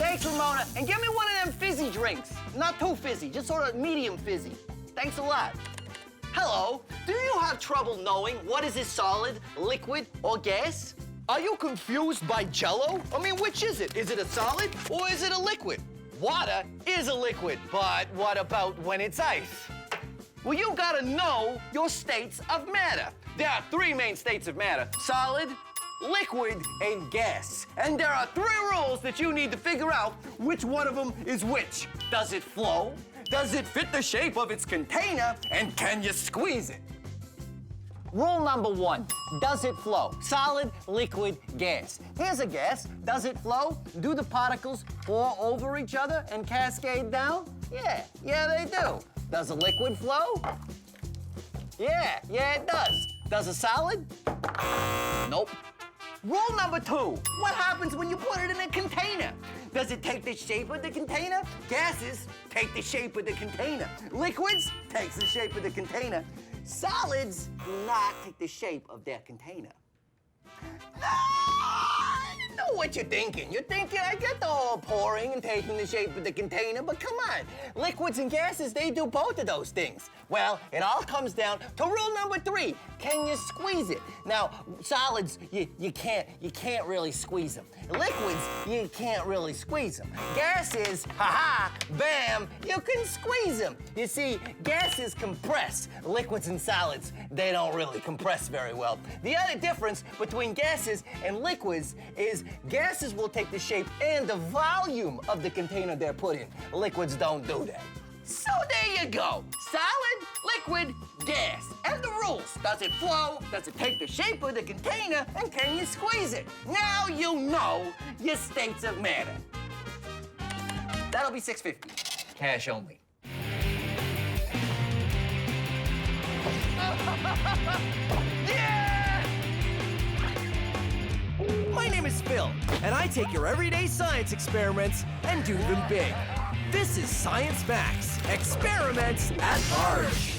Thanks, Ramona. And give me one of them fizzy drinks. Not too fizzy, just sort of medium fizzy. Thanks a lot. Hello, do you have trouble knowing what is a solid, liquid, or gas? Are you confused by Jell-O? I mean, which is it? Is it a solid or is it a liquid? Water is a liquid, but what about when it's ice? Well, you gotta know your states of matter. There are three main states of matter: solid, liquid, and gas. And there are three rules that you need to figure out which one of them is which. Does it flow? Does it fit the shape of its container? And can you squeeze it? Rule number one, does it flow? Solid, liquid, gas. Here's a gas. Does it flow? Do the particles pour over each other and cascade down? Yeah, they do. Does a liquid flow? Yeah, it does. Does a solid? Nope. Rule number two, what happens when you put it in a container? Does it take the shape of the container? Gases take the shape of the container. Liquids takes the shape of the container. Solids do not take the shape of their container. I know what you're thinking. You're thinking, I get the whole pouring and taking the shape of the container, but come on. Liquids and gases, they do both of those things. Well, it all comes down to rule number three. Can you squeeze it? Now, solids, you can't really squeeze them. Liquids, you can't really squeeze them. Gases, ha-ha, bam, you can squeeze them. You see, gases compress. Liquids and solids, they don't really compress very well. The other difference between gases and liquids is gases will take the shape and the volume of the container they're put in. Liquids don't do that. So there you go. Solid, liquid, gas. And the rules. Does it flow? Does it take the shape of the container? And can you squeeze it? Now you know your states of matter. That'll be $6.50. Cash only. Yeah! My name is Phil, and I take your everyday science experiments and do them big. This is Science Max, experiments at large.